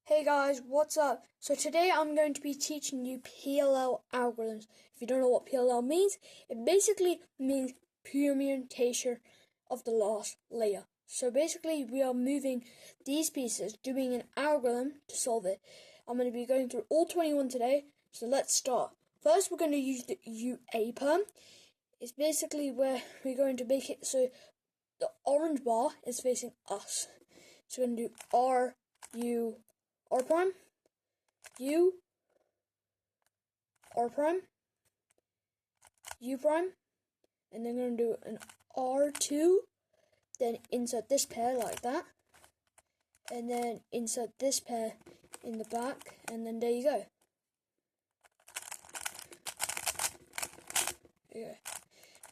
Hey guys, what's up? So today I'm going to be teaching you PLL algorithms. If you don't know what PLL means, it basically means permutation of the last layer. So basically we are moving these pieces, doing an algorithm to solve it. I'm going to be going through all 21 today, so let's start. First we're going to use the UA perm. It's basically where we're going to make it so the orange bar is facing us. So we're going to do R prime, U, R prime, U prime, and then we're going to do an R2, then insert this pair like that, and then insert this pair in the back, and then there you go. Yeah.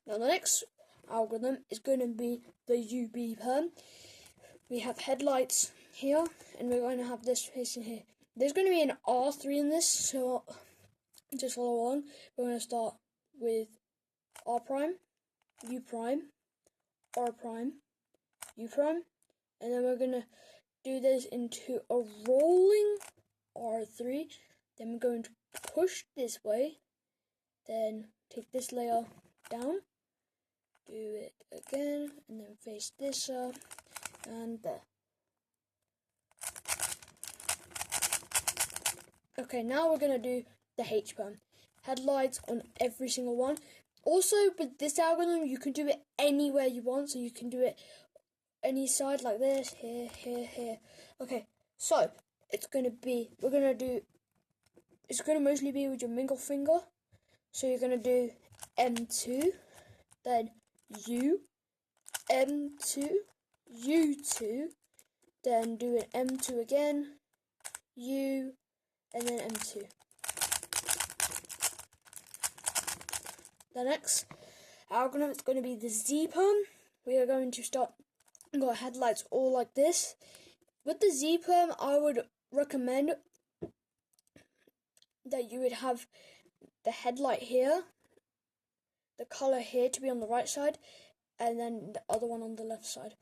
Now the next algorithm is going to be the UB perm. We have headlights here, and we're going to have this facing here. There's going to be an R3 in this, so just follow along. We're going to start with R prime, U prime, R prime, U prime, and then we're going to do this into a rolling R3. Then we're going to push this way, then take this layer down, do it again, and then face this up, and there. Okay, now we're going to do the H perm. Headlights on every single one. Also, with this algorithm, you can do it anywhere you want. So you can do it any side like this, here, here, here. Okay, so it's going to be, it's going to mostly be with your middle finger. So you're going to do M2, then U, M2, U2, then do an M2 again, U, and then M2. The next algorithm is going to be the Z perm. We are going to start, got headlights all like this. With the Z perm, I would recommend that you would have the headlight here, the color here to be on the right side, and then the other one on the left side.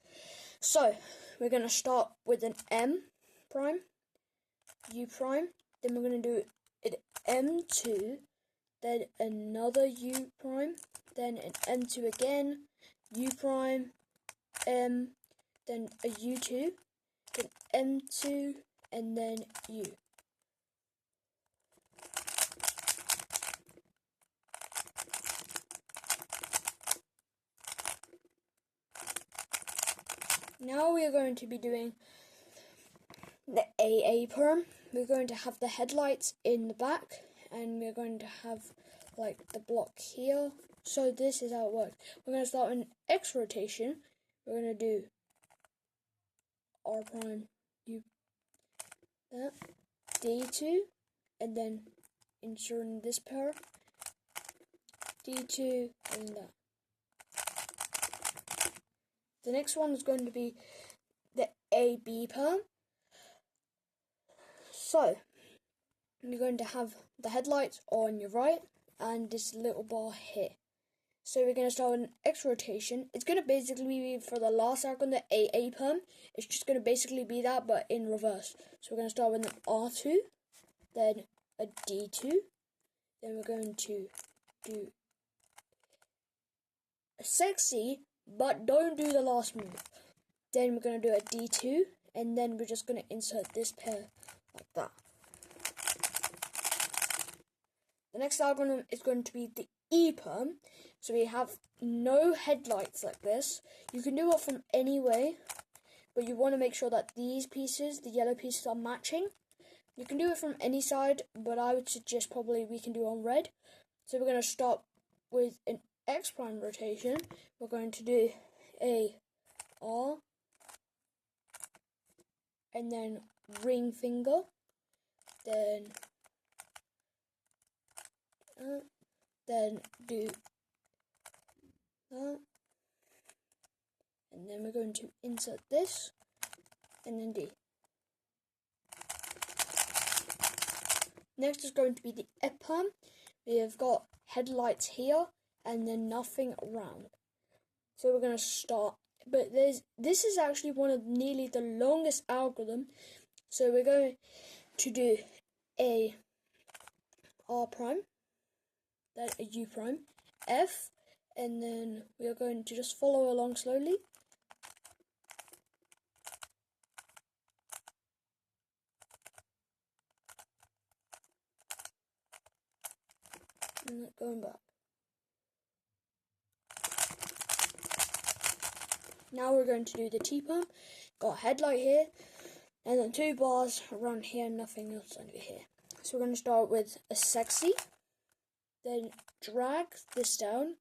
So we're going to start with an M prime, U prime, then we're going to do it M2, then another U prime, then an M2 again, U prime, M, then a U2, then M2, and then U. Now we are going to be doing the AA perm. We're going to have the headlights in the back, and we're going to have like the block here. So this is how it works. We're going to start an X rotation. We're going to do R prime, U, that, D2, and then inserting this pair, D2, and that. The next one is going to be the AB perm. So you're going to have the headlights on your right and this little bar here. So we're going to start with an X rotation. It's going to basically be for the last arc on the AA perm. It's just going to basically be that, but in reverse. So we're going to start with an R2, then a D2, then we're going to do a sexy, but don't do the last move. Then we're going to do a D2, and then we're just going to insert this pair like that. The next algorithm is going to be the E perm. So we have no headlights like this. You can do it from any way, but you want to make sure that these pieces, the yellow pieces, are matching. You can do it from any side, but I would suggest probably we can do on red. So we're going to start with an X prime rotation. We're going to do a R, and then ring finger, then do that, and then we're going to insert this, and then D. Next is going to be the F perm. We have got headlights here, and then nothing around. So we're going to start, but this is actually one of nearly the longest algorithm. So we're going to do a R prime, then a U prime, F, and then we are going to just follow along slowly. And going back. Now we're going to do the T perm. Got a headlight here, and then 2 bars around here, nothing else under here. So we're going to start with a sexy, then drag this down,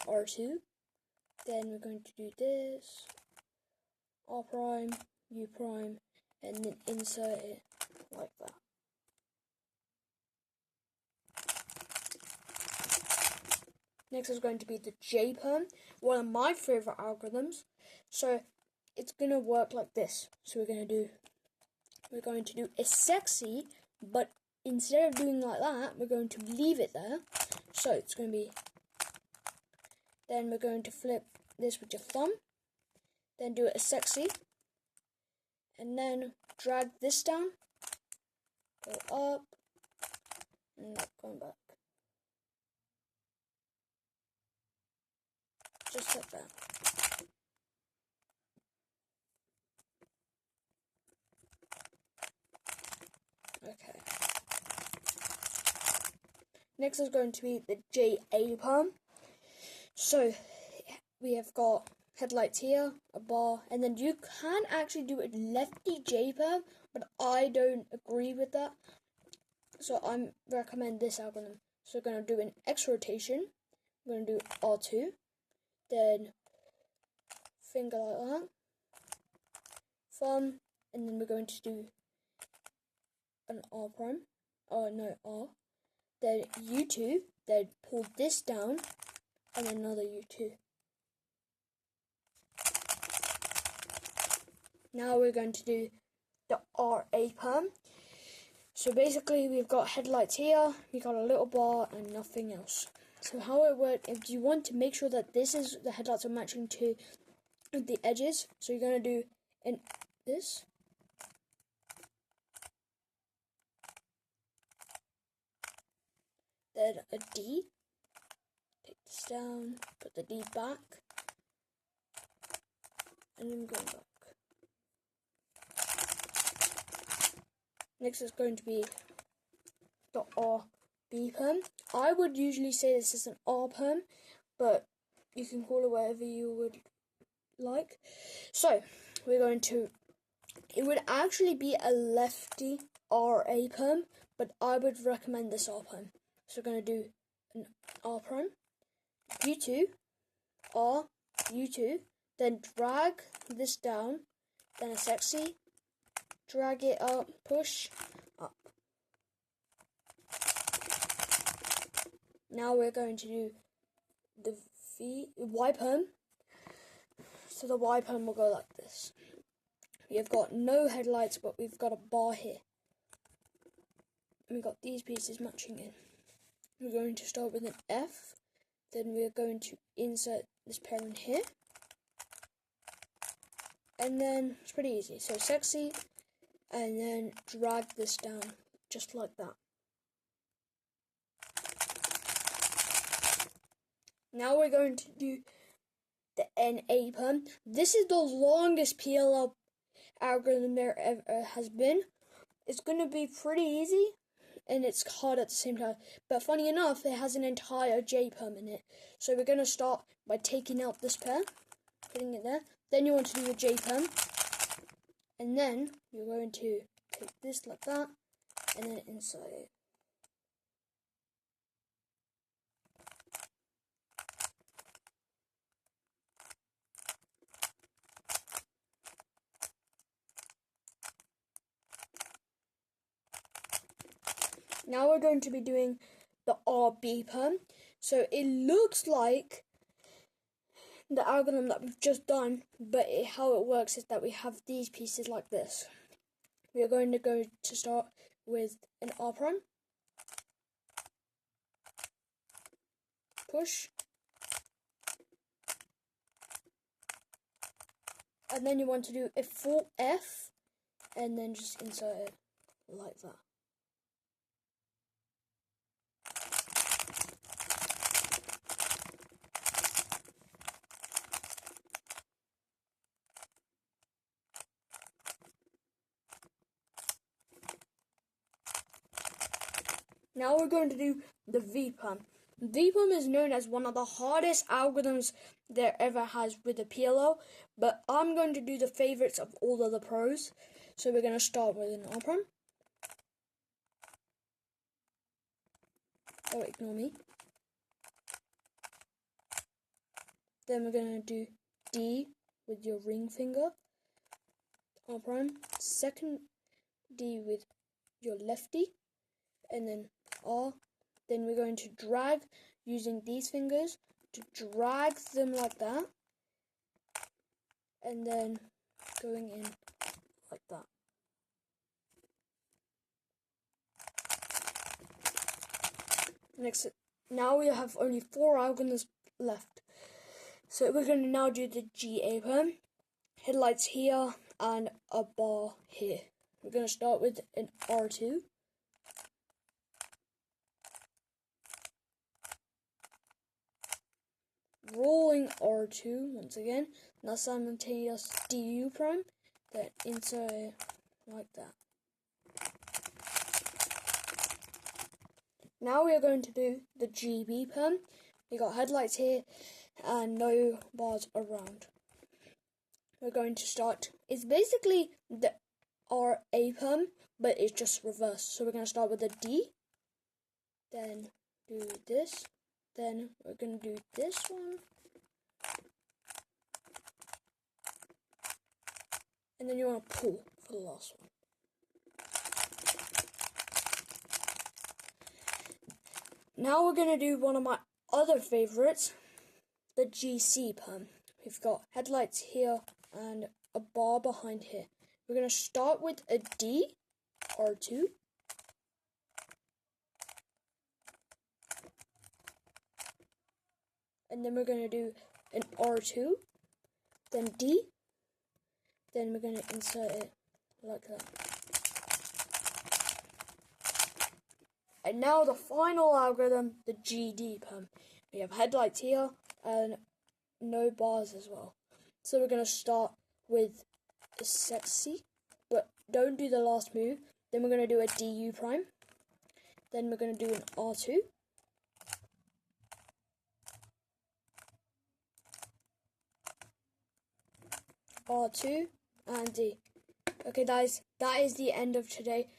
R2, then we're going to do this, R prime, U prime, and then insert it like that. Next is going to be the J perm, one of my favorite algorithms. So it's going to work like this. So we're going to do a sexy, but instead of doing like that, we're going to leave it there. So it's going to be, then we're going to flip this with your thumb, then do it a sexy, and then drag this down, go up, and going back. Just like that. Okay. Next is going to be the JA perm. So we have got headlights here, a bar, and then you can actually do a lefty J perm, but I don't agree with that. So I recommend this algorithm. So we're going to do an X rotation. We're going to do R2, then finger like that, thumb, and then we're going to do an R prime, R, then U2, then pull this down, and another U2. Now we're going to do the RA perm. So basically we've got headlights here, we've got a little bar and nothing else. So how it works, if you want to make sure that the headlights are matching to the edges, so you're going to do this. Then a D, take this down, put the D back, and then go back. Next is going to be the RB perm. I would usually say this is an R perm, but you can call it whatever you would like. So we're going to, it would actually be a lefty RA perm, but I would recommend this R perm. So we're going to do an R prime, U2, R, U2, then drag this down, then a sexy, drag it up, push, up. Now we're going to do the Y perm. So the Y perm will go like this. We have got no headlights, but we've got a bar here. And we've got these pieces matching in. We're going to start with an F, then we're going to insert this pair in here. And then it's pretty easy. So sexy, and then drag this down, just like that. Now we're going to do the NA perm. This is the longest PLL algorithm there ever has been. It's going to be pretty easy, and it's hard at the same time. But funny enough, it has an entire J perm in it. So we're going to start by taking out this pair, putting it there. Then you want to do your J perm. And then you're going to take this like that, and then insert it. Now we're going to be doing the RB perm. So it looks like the algorithm that we've just done, but how it works is that we have these pieces like this. We are going to start with an R prime, push, and then you want to do a full F, and then just insert it like that. Now we're going to do the VPerm. VPerm is known as one of the hardest algorithms there ever has with the PLL, but I'm going to do the favorites of all of the pros. So we're going to start with an R-perm. Oh, ignore me. Then we're going to do D with your ring finger. R-prime. Second D with your lefty. And then R. Then we're going to drag using these fingers to drag them like that. And then going in like that. Next, now we have only 4 algorithms left. So we're going to now do the GA perm. Headlights here and a bar here. We're going to start with an R2. Rolling R2 once again. Now simultaneous DU prime. Then insert it like that. Now we are going to do the GB perm. We got headlights here and no bars around. We're going to start. It's basically the RA perm, but it's just reversed. So we're going to start with a D, then do this, then we're going to do this one, and then you want to pull for the last one. Now we're going to do one of my other favorites, the GC perm. We've got headlights here and a bar behind here. We're going to start with a D, R2. And then we're going to do an R2, then D, then we're going to insert it like that. And now the final algorithm, the GD perm. We have headlights here and no bars as well. So we're going to start with a sexy, but don't do the last move. Then we're going to do a DU prime. Then we're going to do an R2. R2 and D. Okay guys, that is the end of today.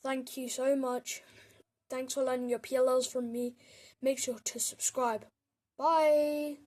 Thank you so much. Thanks for learning your PLLs from me. Make sure to subscribe. Bye.